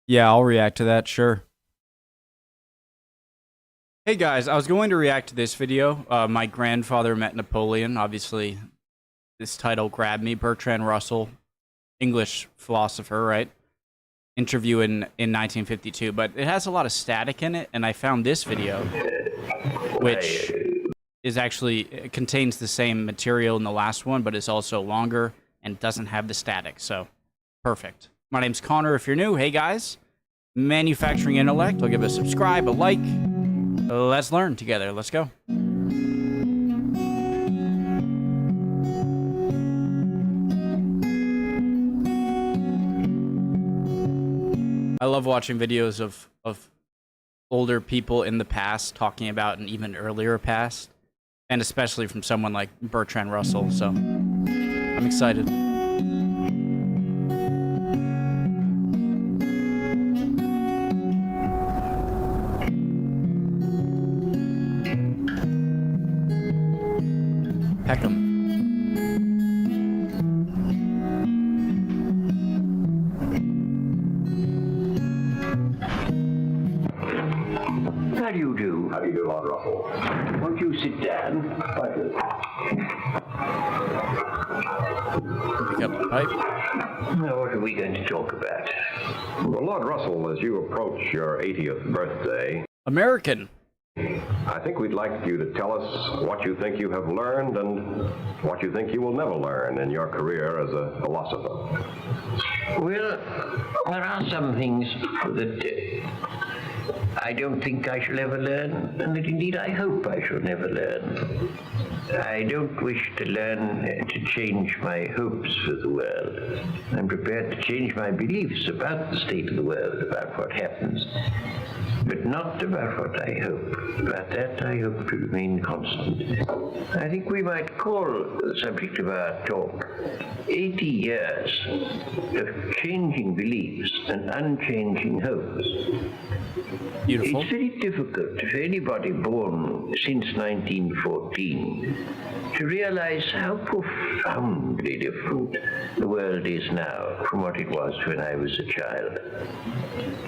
Yeah, I'll react to that, sure. Hey guys, I was going to react to this video. My grandfather met Napoleon. Obviously, this title grabbed me. Bertrand Russell, English philosopher, right? Interview in 1952, but it has a lot of static in it, and I found this video, which is actually, it contains the same material in the last one, but it's also longer and doesn't have the static, so perfect. My name's Connor. If you're new, hey guys, Manufacturing Intellect. I'll give a subscribe, a like. Let's learn together. Let's go. I love watching videos of older people in the past talking about an even earlier past, and especially from someone like Bertrand Russell, so I'm excited. Peckham. How do you do? How do you do, Lord Russell? Won't you sit down? Pick up the pipe. Now, what are we going to talk about? Well, Lord Russell, as you approach your 80th birthday, American. I think we'd like you to tell us what you think you have learned and what you think you will never learn in your career as a philosopher. Well, there are some things that I don't think I shall ever learn, and that indeed I hope I shall never learn. I don't wish to learn to change my hopes for the world. I'm prepared to change my beliefs about the state of the world, about what happens, but not about what I hope. About that, I hope to remain constant. I think we might call the subject of our talk 80 years of changing beliefs and unchanging hopes. Beautiful. It's very difficult for anybody born since 1914 to realize how profoundly different the world is now from what it was when I was a child.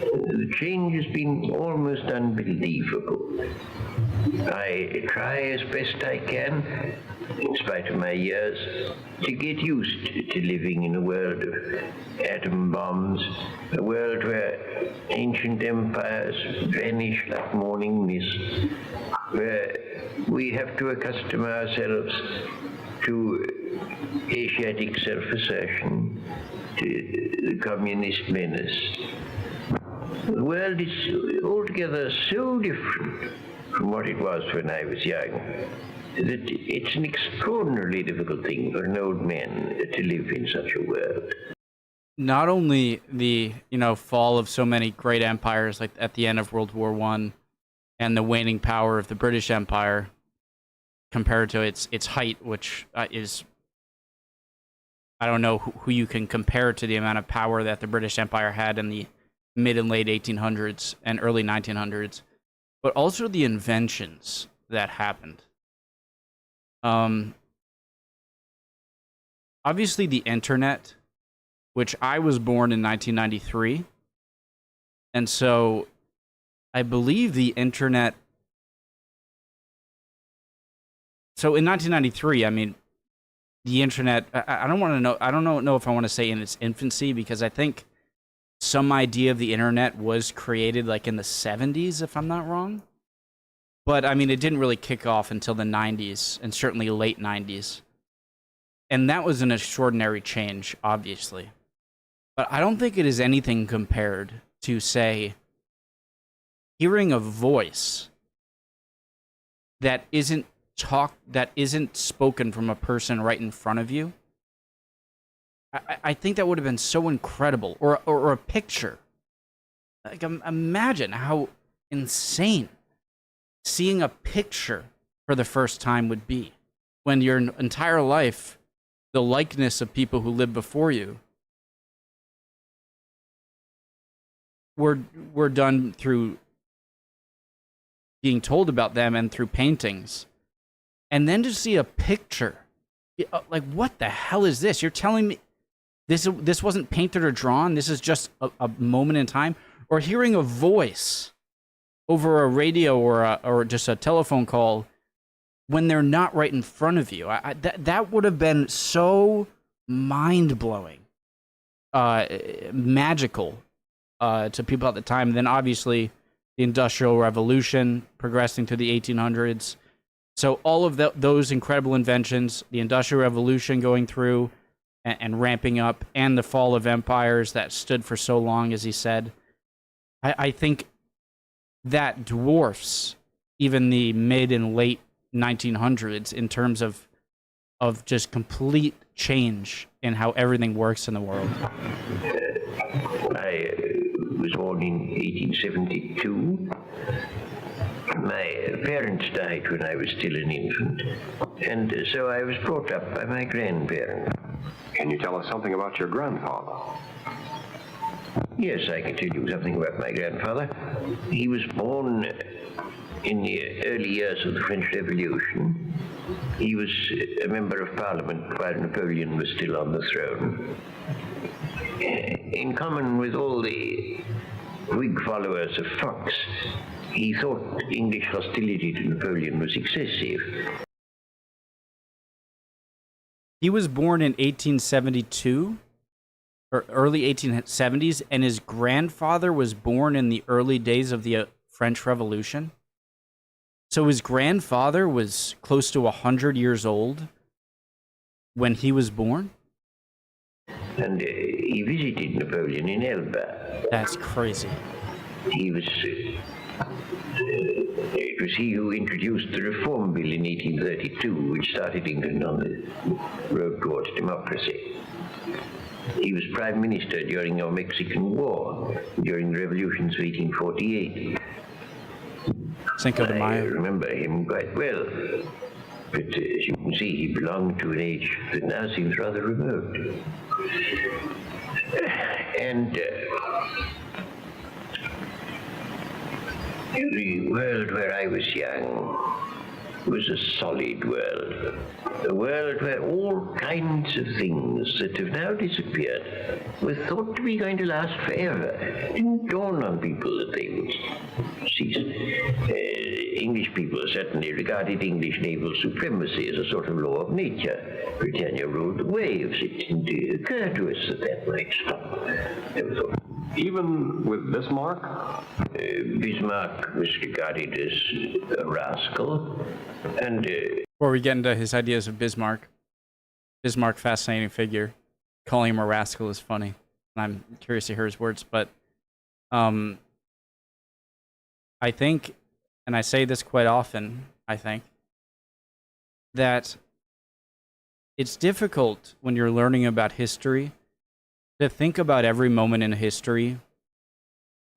The change has been almost unbelievable. I try as best I can, in spite of my years, to get used to living in a world of atom bombs, a world where ancient empires vanish like morning mist, where we have to accustom ourselves to Asiatic self-assertion, to the communist menace. The world is altogether so different from what it was when I was young that it's an extraordinarily difficult thing for an old man to live in such a world. Not only the, fall of so many great empires, like at the end of World War I, and the waning power of the British Empire compared to its height, which is, I don't know who you can compare to the amount of power that the British Empire had in the mid and late 1800s and early 1900s, but also the inventions that happened. Obviously the internet, which I was born in 1993, and so I believe the internet. So in 1993, I mean, the internet. I don't want to know. I don't know if I want to say in its infancy, because I think some idea of the internet was created like in the 70s, if I'm not wrong. But I mean, it didn't really kick off until the 90s, and certainly late 90s. And that was an extraordinary change, obviously. But I don't think it is anything compared to, say, hearing a voice that isn't spoken from a person right in front of you. I think that would have been so incredible. Or a picture. Like, imagine how insane seeing a picture for the first time would be, when your entire life, the likeness of people who lived before you were done through being told about them and through paintings. And then to see a picture, like, what the hell is this? You're telling me this wasn't painted or drawn? This is just a moment in time? or hearing a voice over a radio or just a telephone call when they're not right in front of you. That would have been so mind-blowing, magical to people at the time. And then obviously the Industrial Revolution progressing to the 1800s. So all of those incredible inventions, the Industrial Revolution going through and ramping up, and the fall of empires that stood for so long, as he said, I think that dwarfs even the mid and late 1900s in terms of just complete change in how everything works in the world. I was born in 1872. My parents died when I was still an infant, and so I was brought up by my grandparents. Can you tell us something about your grandfather? Yes, I can tell you something about my grandfather. He was born in the early years of the French Revolution. He was a member of Parliament while Napoleon was still on the throne. In common with all the Whig followers of Fox, he thought English hostility to Napoleon was excessive. He was born in 1872, or early 1870s, and his grandfather was born in the early days of the French Revolution. So his grandfather was close to 100 years old when he was born? And he visited Napoleon in Elba. That's crazy. He was... it was he who introduced the Reform Bill in 1832, which started England on the road towards democracy. He was Prime Minister during our Mexican War, during the revolutions of 1848. Cinco de Mayo. I remember him quite well, but as you can see, he belonged to an age that now seems rather remote. And the world where I was young was a solid world. A world where all kinds of things that have now disappeared were thought to be going to last forever. It didn't dawn on people that they would cease. English people certainly regarded English naval supremacy as a sort of law of nature. Britannia ruled the waves. It didn't occur to us that that might stop. Never thought. Even with Bismarck? Bismarck was regarded as a rascal, and... Before we get into his ideas of Bismarck, fascinating figure. Calling him a rascal is funny. I'm curious to hear his words, but I think, and I say this quite often, I think, that it's difficult when you're learning about history to think about every moment in history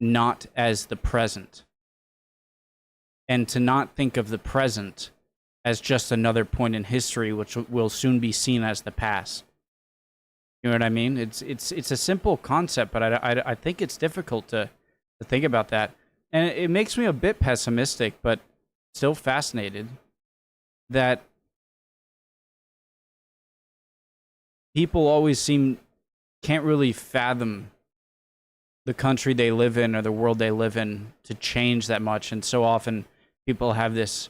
not as the present, and to not think of the present as just another point in history which will soon be seen as the past. You know what I mean? It's a simple concept, but I think it's difficult to think about that. And it makes me a bit pessimistic, but still fascinated that people always can't really fathom the country they live in or the world they live in to change that much. And so often people have this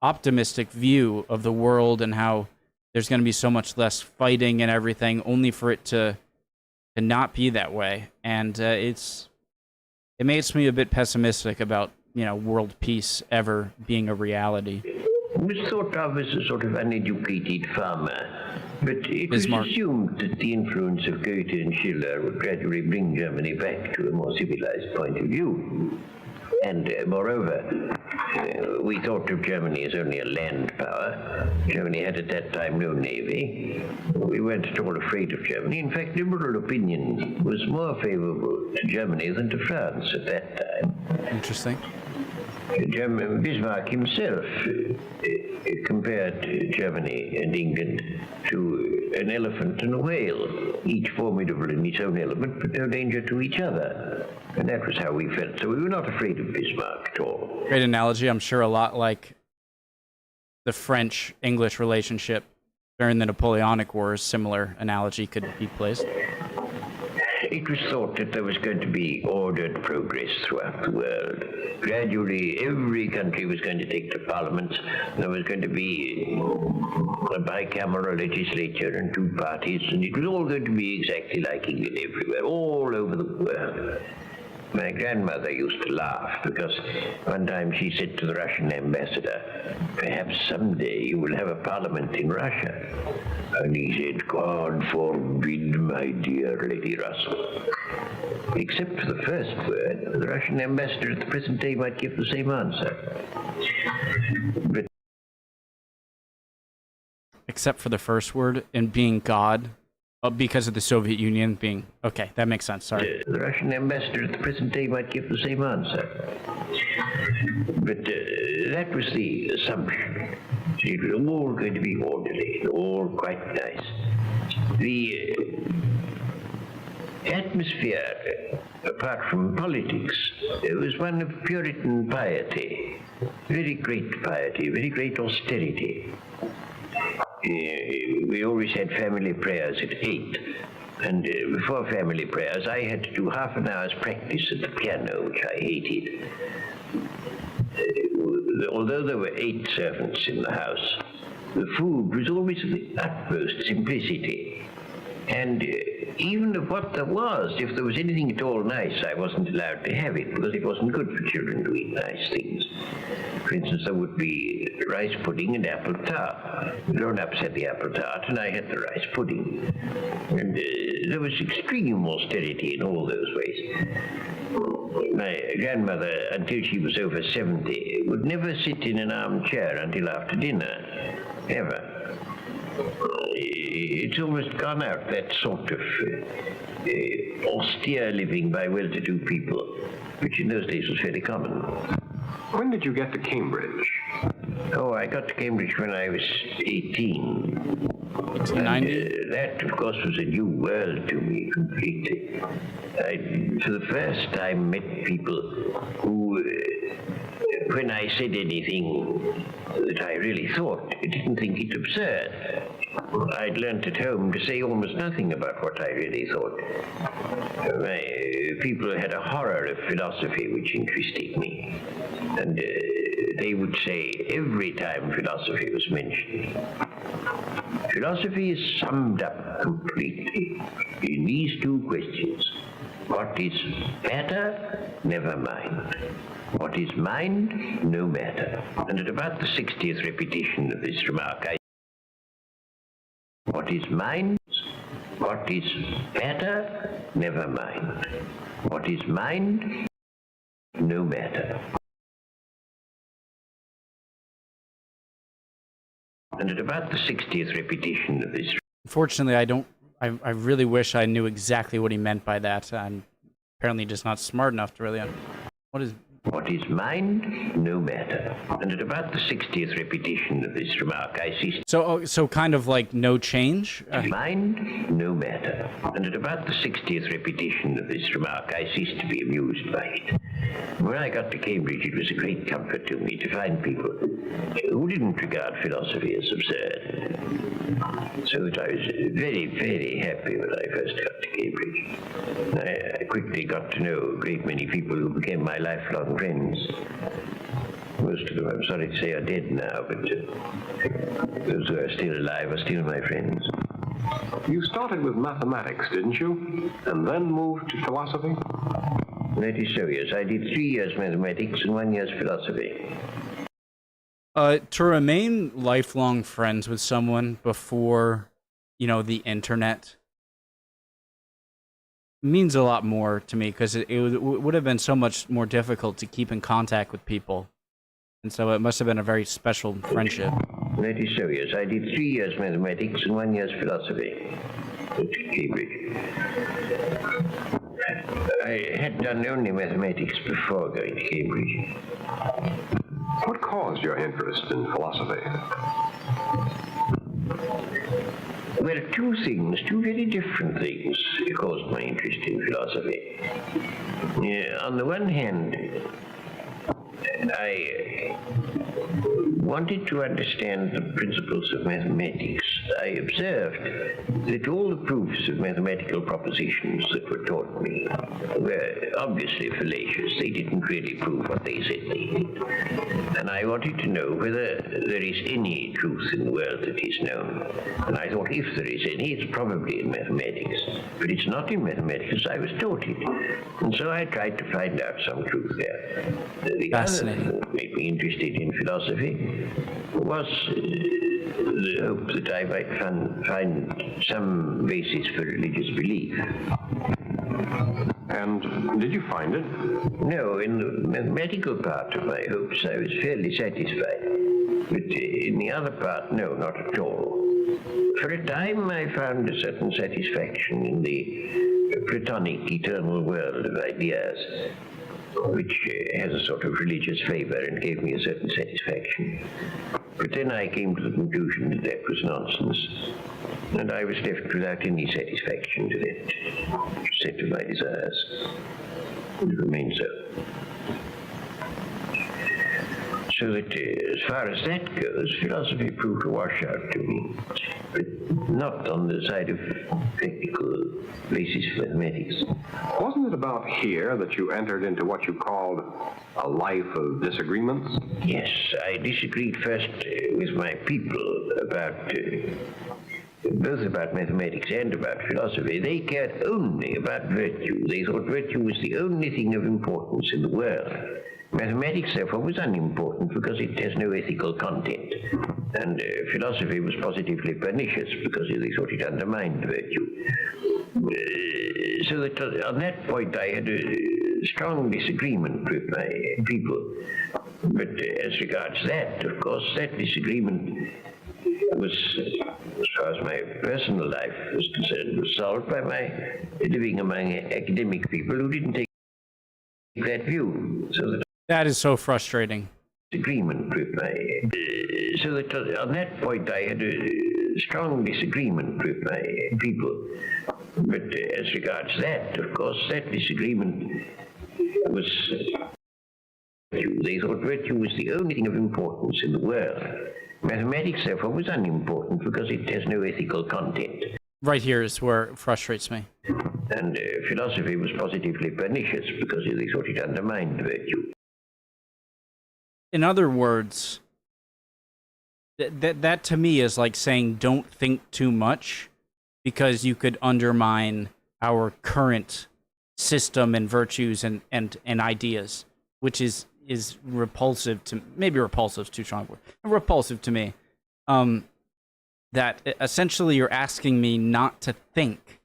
optimistic view of the world and how there's going to be so much less fighting and everything, only for it to not be that way. And it makes me a bit pessimistic about, world peace ever being a reality. Was thought of as a sort of uneducated farmer, but it Bismarck. was assumed that the influence of Goethe and Schiller would gradually bring Germany back to a more civilized point of view. And moreover, we thought of Germany as only a land power. Germany had at that time no navy. We weren't at all afraid of Germany. In fact, liberal opinion was more favorable to Germany than to France at that time. Interesting. Bismarck himself compared Germany and England to an elephant and a whale, each formidable in its own element, but no danger to each other. And that was how we felt. So we were not afraid of Bismarck at all. Great analogy. I'm sure a lot like the French-English relationship during the Napoleonic Wars, similar analogy could be placed. It was thought that there was going to be ordered progress throughout the world. Gradually, every country was going to take to parliament. There was going to be a bicameral legislature and two parties, and it was all going to be exactly like England everywhere, all over the world. My grandmother used to laugh because one time she said to the Russian ambassador, "Perhaps someday you will have a parliament in Russia." And he said, "God forbid, my dear Lady Russell." Except for the first word, the Russian ambassador at the present day might give the same answer. But Except for the first word and being God, because of the Soviet Union being... Okay, that makes sense, sorry. the Russian ambassador at the present day might give the same answer. But that was the assumption. It was all going to be orderly, all quite nice. The atmosphere, apart from politics, it was one of Puritan piety, very great piety, very great austerity. We always had family prayers at 8, and before family prayers I had to do half an hour's practice at the piano, which I hated. Although there were 8 servants in the house, the food was always of the utmost simplicity. And even of what there was, if there was anything at all nice, I wasn't allowed to have it, because it wasn't good for children to eat nice things. For instance, there would be rice pudding and apple tart. Grown-ups had the apple tart, and I had the rice pudding. And there was extreme austerity in all those ways. My grandmother, until she was over 70, would never sit in an armchair until after dinner, ever. It's almost gone out, that sort of austere living by well-to-do people, which in those days was very common. When did you get to Cambridge? Oh, I got to Cambridge when I was 18. 1990? That, of course, was a new world to me completely. I, for the first time, met people who, when I said anything that I really thought, didn't think it absurd. I'd learnt at home to say almost nothing about what I really thought. People had a horror of philosophy, which interested me. And they would say every time philosophy was mentioned, philosophy is summed up completely in these two questions. What is matter? Never mind. What is mind? No matter. And at about the 60th repetition of this remark, what is mind? What is matter? Never mind. What is mind? No matter. And at about the 60th repetition of this... Unfortunately, I really wish I knew exactly what he meant by that. I'm apparently just not smart enough to really... What is mind? No matter. And at about the 60th repetition of this remark, I ceased... So kind of like no change? Mind? No matter. And at about the 60th repetition of this remark, I ceased to be amused by it. When I got to Cambridge, it was a great comfort to me to find people who didn't regard philosophy as absurd. So that I was very, very happy when I first got to Cambridge. I quickly got to know a great many people who became my lifelong friends. Most of them, I'm sorry to say, are dead now, but those who are still alive are still my friends. You started with mathematics, didn't you? And then moved to philosophy? That is so, yes. I did 3 years mathematics and 1 year's philosophy. To remain lifelong friends with someone before, the internet means a lot more to me, because it would have been so much more difficult to keep in contact with people. And so it must have been a very special friendship. That is so, yes. I did 3 years mathematics and 1 year's philosophy at Cambridge. I had done only mathematics before going to Cambridge. What caused your interest in philosophy? Well, two very different things caused my interest in philosophy. On the one hand, I wanted to understand the principles of mathematics, I observed that all the proofs of mathematical propositions that were taught me were obviously fallacious. They didn't really prove what they said they did. And I wanted to know whether there is any truth in the world that is known. And I thought if there is any, it's probably in mathematics. But it's not in mathematics as I was taught it. And so I tried to find out some truth there. The other thing that made me interested in philosophy was the hope that I might find some basis for religious belief. And did you find it? No, in the mathematical part of my hopes I was fairly satisfied. But in the other part, no, not at all. For a time I found a certain satisfaction in the Platonic eternal world of ideas, which has a sort of religious flavor and gave me a certain satisfaction. But then I came to the conclusion that that was nonsense, and I was left without any satisfaction to that set of my desires. It remained so. So that as far as that goes, philosophy proved a washout to me, but not on the side of technical basis for mathematics. Wasn't it about here that you entered into what you called a life of disagreements? Yes, I disagreed first with my people about both about mathematics and about philosophy. They cared only about virtue. They thought virtue was the only thing of importance in the world. Mathematics, therefore, was unimportant because it has no ethical content. And philosophy was positively pernicious because they thought it undermined virtue. So that on that point I had a strong disagreement with my people. But as regards that, of course, that disagreement was, as far as my personal life was concerned, was solved by my living among academic people who didn't take that view. So that is so frustrating. Agreement with my so that on that point I had a strong disagreement with my people. But as regards that, of course, that disagreement was they thought virtue was the only thing of importance in the world. Mathematics, therefore, was unimportant because it has no ethical content. Right here is where it frustrates me. And philosophy was positively pernicious because they thought it undermined virtue. In other words, that to me is like saying don't think too much because you could undermine our current system and virtues and ideas, which is repulsive to, maybe repulsive is too strong a word, repulsive to me. That essentially you're asking me not to think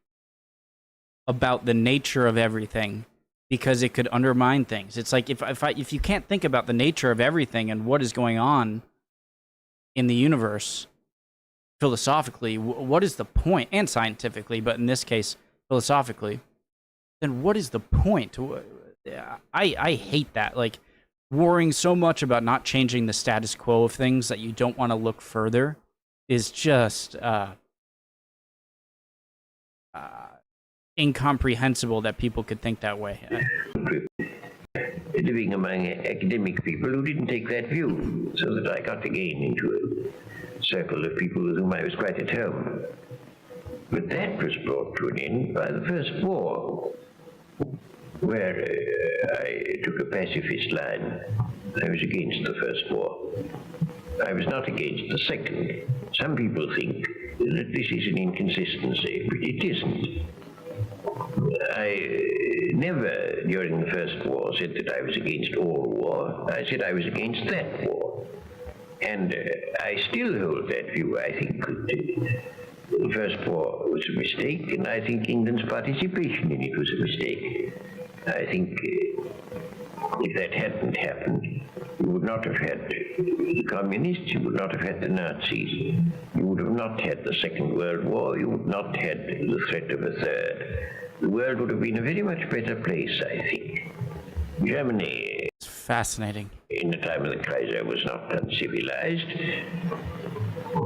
about the nature of everything because it could undermine things. It's like if you can't think about the nature of everything and what is going on in the universe philosophically, what is the point? And scientifically, but in this case, philosophically, then what is the point? I hate that. Like, worrying so much about not changing the status quo of things that you don't want to look further is just incomprehensible that people could think that way. Living among academic people who didn't take that view, so that I got again into a circle of people with whom I was quite at home. But that was brought to an end by the First War, where I took a pacifist line. I was against the First War. I was not against the Second. Some people think that this is an inconsistency, but it isn't. I never, during the First War, said that I was against all war. I said I was against that war. And I still hold that view. I think that the First War was a mistake, and I think England's participation in it was a mistake. I think if that hadn't happened, you would not have had the communists, you would not have had the Nazis, you would have not had the Second World War, you would not have had the threat of a third. The world would have been a very much better place, I think. Germany, it's fascinating. In the time of the Kaiser, was not uncivilized.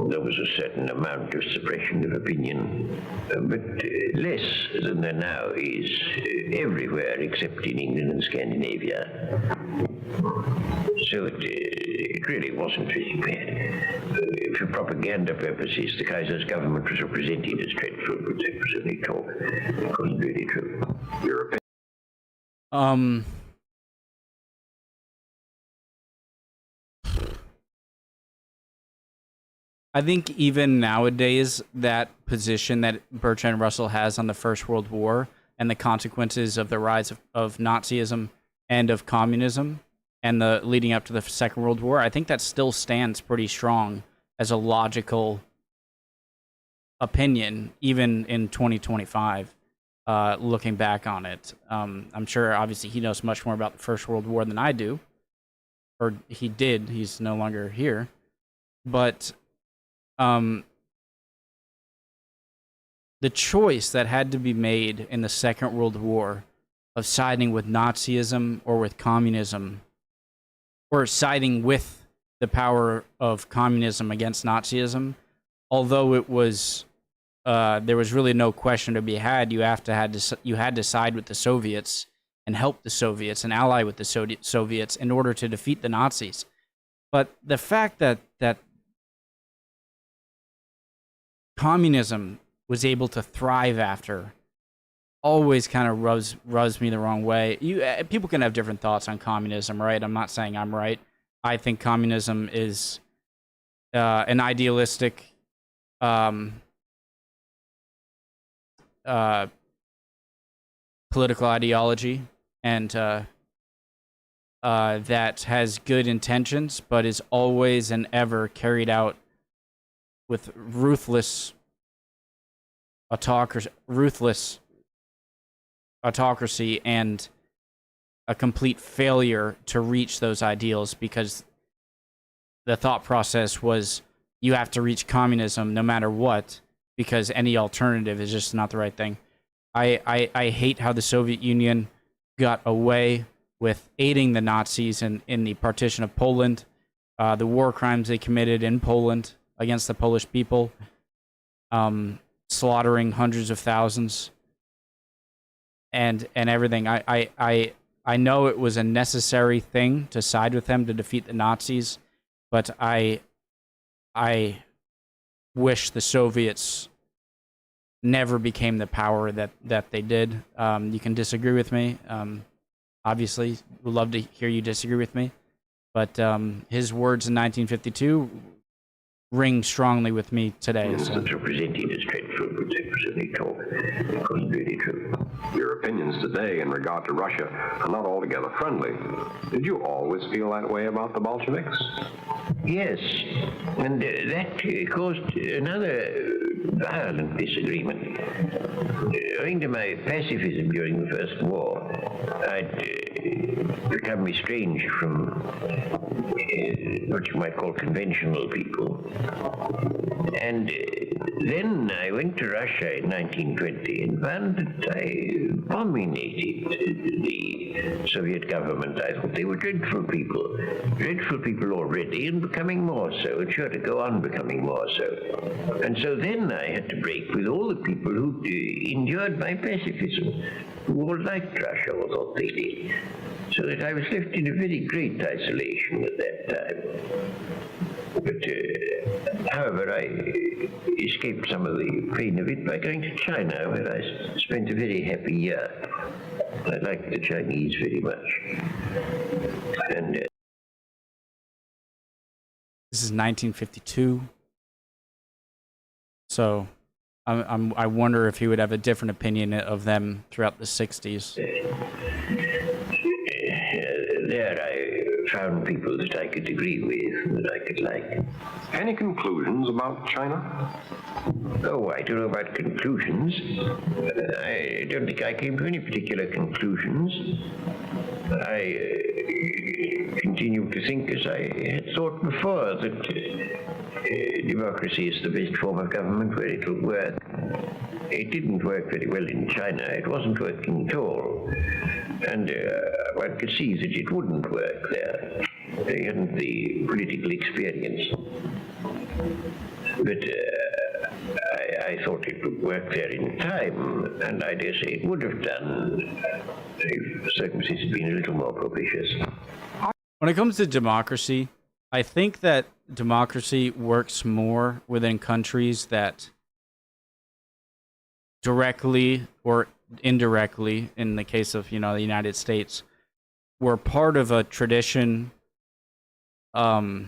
There was a certain amount of suppression of opinion, but less than there now is everywhere except in England and Scandinavia. So it really wasn't very bad. For propaganda purposes, the Kaiser's government was represented as dreadful, but that was only talk. It wasn't really true. Your opinion? I think even nowadays, that position that Bertrand Russell has on the First World War and the consequences of the rise of Nazism and of communism and the leading up to the Second World War, I think that still stands pretty strong as a logical opinion, even in 2025, looking back on it. I'm sure, obviously, he knows much more about the First World War than I do. Or he did. He's no longer here. But the choice that had to be made in the Second World War of siding with Nazism or with communism, or siding with the power of communism against Nazism, although it was there was really no question to be had. You had to side with the Soviets and help the Soviets and ally with the Soviets in order to defeat the Nazis. But the fact that communism was able to thrive after always kind of rubs me the wrong way. People can have different thoughts on communism, right? I'm not saying I'm right. I think communism is an idealistic political ideology, and that has good intentions, but is always and ever carried out with ruthless autocracy and a complete failure to reach those ideals, because the thought process was you have to reach communism no matter what, because any alternative is just not the right thing. I hate how the Soviet Union got away with aiding the Nazis in the partition of Poland, the war crimes they committed in Poland against the Polish people, slaughtering hundreds of thousands, and everything. I know it was a necessary thing to side with them to defeat the Nazis, but I wish the Soviets never became the power that they did. You can disagree with me. Obviously, would love to hear you disagree with me. But his words in 1952 ring strongly with me today. It's represented as dreadful, but that was only talk. It wasn't really true. Your opinions today in regard to Russia are not altogether friendly. Did you always feel that way about the Bolsheviks? Yes, and that caused another violent disagreement. Owing to my pacifism during the First War, I'd become estranged from what you might call conventional people. And then I went to Russia in 1920 and found that I abominated the Soviet government. I thought they were dreadful people already, and becoming more so, and sure to go on becoming more so. And so then I had to break with all the people who endured my pacifism, who all liked Russia or thought they did. So that I was left in a very great isolation at that time. But, however, I escaped some of the pain of it by going to China, where I spent a very happy year. I liked the Chinese very much. And this is 1952. So I wonder if he would have a different opinion of them throughout the 60s. There I found people that I could agree with, that I could like. Any conclusions about China? Oh, I don't know about conclusions. I don't think I came to any particular conclusions. I continue to think, as I had thought before, that democracy is the best form of government where it will work. It didn't work very well in China. It wasn't working at all. And one could see that it wouldn't work there. They hadn't the political experience. But I thought it would work there in time, and I dare say it would have done if the circumstances had been a little more propitious. When it comes to democracy, I think that democracy works more within countries that directly or indirectly, in the case of, the United States, were part of a tradition, British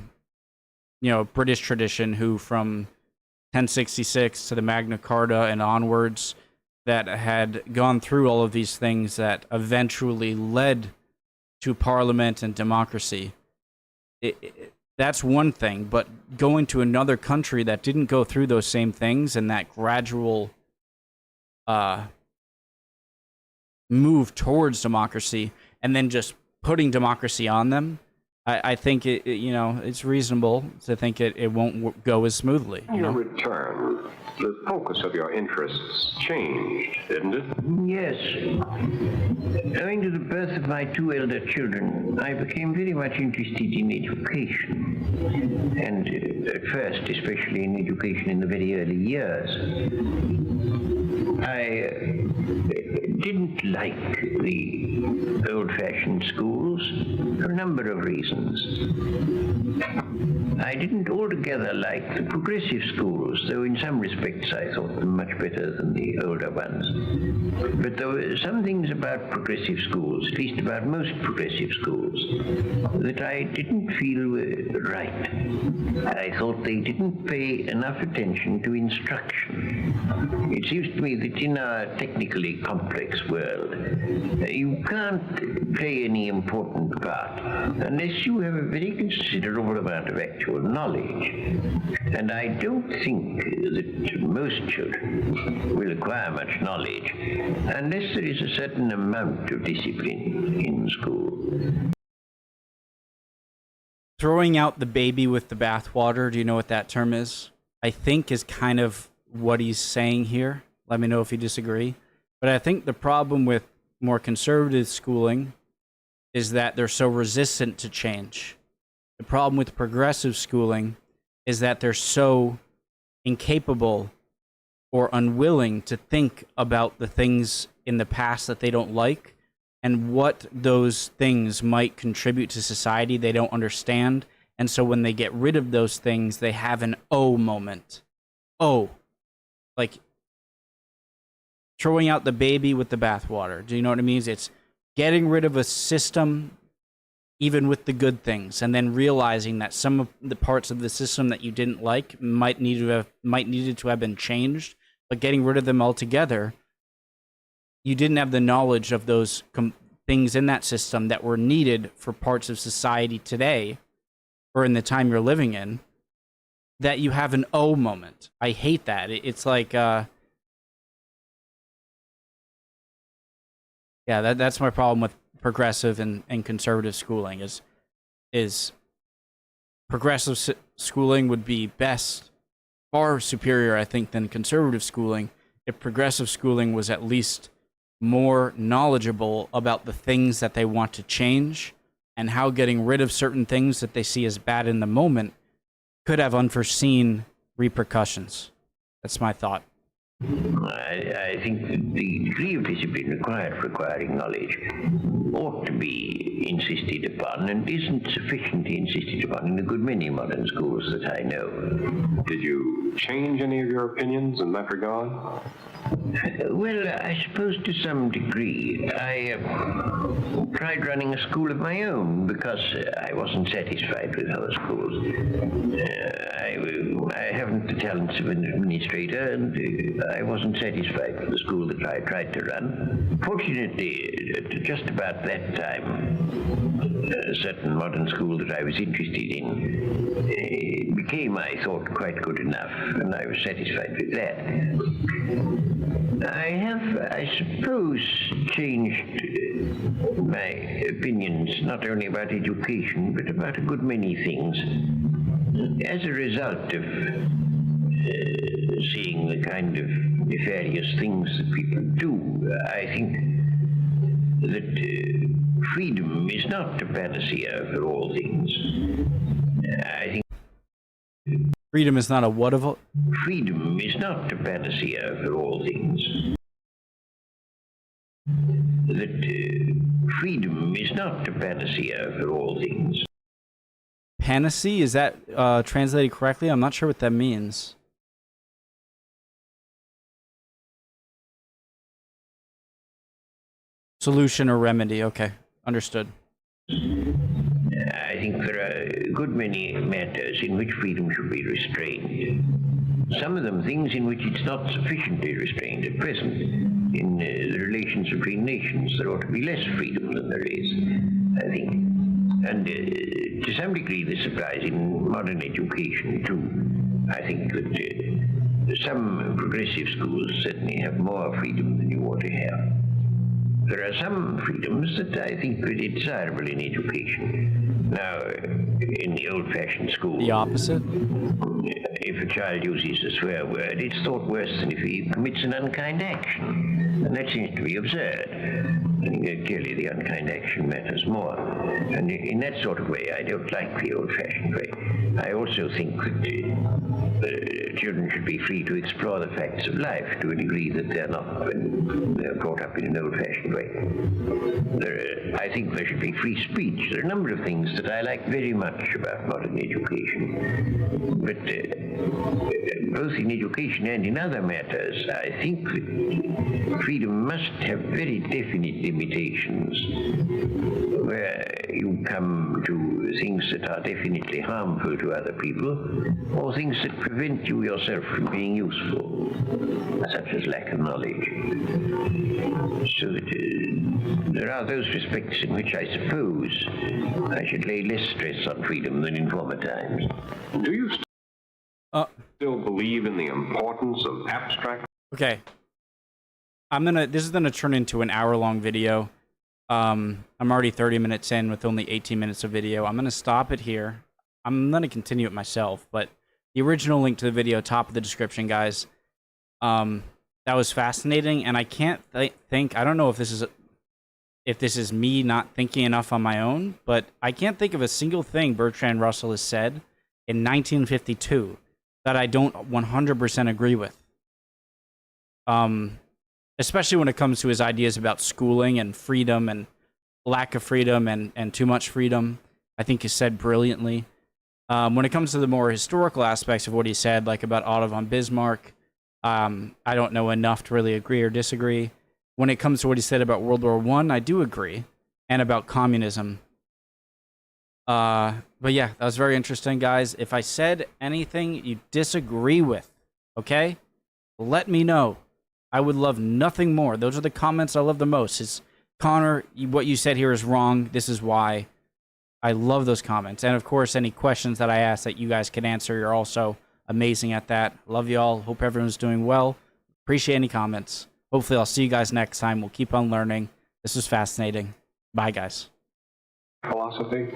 tradition, who from 1066 to the Magna Carta and onwards, that had gone through all of these things that eventually led to parliament and democracy. That's one thing, but going to another country that didn't go through those same things and that gradual move towards democracy and then just putting democracy on them, I think it's reasonable to think it won't go as smoothly. In your return, the focus of your interests changed, didn't it? Yes. Owing to the birth of my two elder children, I became very much interested in education, and at first, especially in education in the very early years. I didn't like the old-fashioned schools for a number of reasons. I didn't altogether like the progressive schools, though in some respects I thought them much better than the older ones. But there were some things about progressive schools, at least about most progressive schools, that I didn't feel were right. I thought they didn't pay enough attention to instruction. It seems to me that in our technically complex world, you can't play any important part unless you have a very considerable amount of actual knowledge. And I don't think that most children will acquire much knowledge unless there is a certain amount of discipline in school. Throwing out the baby with the bathwater, do you know what that term is? I think is kind of what he's saying here. Let me know if you disagree. But I think the problem with more conservative schooling is that they're so resistant to change. The problem with progressive schooling is that they're so incapable or unwilling to think about the things in the past that they don't like and what those things might contribute to society they don't understand. And so when they get rid of those things, they have an oh moment. Oh, like throwing out the baby with the bathwater. Do you know what it means? It's getting rid of a system, even with the good things, and then realizing that some of the parts of the system that you didn't like might needed to have been changed, but getting rid of them altogether, you didn't have the knowledge of those things in that system that were needed for parts of society today, or in the time you're living in, that you have an oh moment. I hate that. It's like, that's my problem with progressive and conservative schooling is progressive schooling would be best, far superior, I think, than conservative schooling if progressive schooling was at least more knowledgeable about the things that they want to change and how getting rid of certain things that they see as bad in the moment could have unforeseen repercussions. That's my thought. I think that the degree of discipline required for acquiring knowledge ought to be insisted upon and isn't sufficiently insisted upon in a good many modern schools that I know. Did you change any of your opinions in that regard? Well, I suppose to some degree. I tried running a school of my own because I wasn't satisfied with other schools. I haven't the talents of an administrator, and I wasn't satisfied with the school that I tried to run. Fortunately, at just about that time, a certain modern school that I was interested in became, I thought, quite good enough, and I was satisfied with that. I have, I suppose, changed my opinions not only about education, but about a good many things as a result of seeing the kind of nefarious things that people do. I think that freedom is not a panacea for all things. I think freedom is not a what of? Freedom is not a panacea for all things. that freedom is not the panacea for all things. Panacea? Is that translated correctly? I'm not sure what that means. Solution or remedy. Okay, understood. I think there are a good many matters in which freedom should be restrained. Some of them things in which it's not sufficiently restrained at present. In the relations between nations, there ought to be less freedom than there is, I think. And to some degree this applies in modern education too. I think that some progressive schools certainly have more freedom than you ought to have. There are some freedoms that I think pretty desirable in education. Now, in the old-fashioned school... The opposite? If a child uses a swear word, it's thought worse than if he commits an unkind action. And that seems to be absurd. I think clearly the unkind action matters more. And in that sort of way, I don't like the old-fashioned way. I also think that children should be free to explore the facts of life to a degree that they're not when they're brought up in an old-fashioned way. I think there should be free speech. There are a number of things that I like very much about modern education. But both in education and in other matters, I think that freedom must have very definite limitations where you come to things that are definitely harmful to other people or things that prevent you yourself from being useful, such as lack of knowledge. So that there are those respects in which I suppose I should lay less stress on freedom than in former times. Do you still believe in the importance of abstract? Okay. This is gonna turn into an hour-long video. I'm already 30 minutes in with only 18 minutes of video. I'm gonna stop it here. I'm gonna continue it myself, but the original link to the video, top of the description, guys. That was fascinating, and I can't think. I don't know if this is me not thinking enough on my own, but I can't think of a single thing Bertrand Russell has said in 1952 that I don't 100% agree with. Especially when it comes to his ideas about schooling and freedom and lack of freedom and too much freedom. I think he's said brilliantly. When it comes to the more historical aspects of what he said, like about Otto von Bismarck, I don't know enough to really agree or disagree. When it comes to what he said about World War I do agree, and about communism. But yeah, that was very interesting, guys. If I said anything you disagree with, okay, let me know. I would love nothing more. Those are the comments I love the most. Is Connor, what you said here is wrong. This is why. I love those comments. And of course, any questions that I ask that you guys can answer, you're also amazing at that. Love you all. Hope everyone's doing well. Appreciate any comments. Hopefully, I'll see you guys next time. We'll keep on learning. This was fascinating. Bye, guys. Philosophy?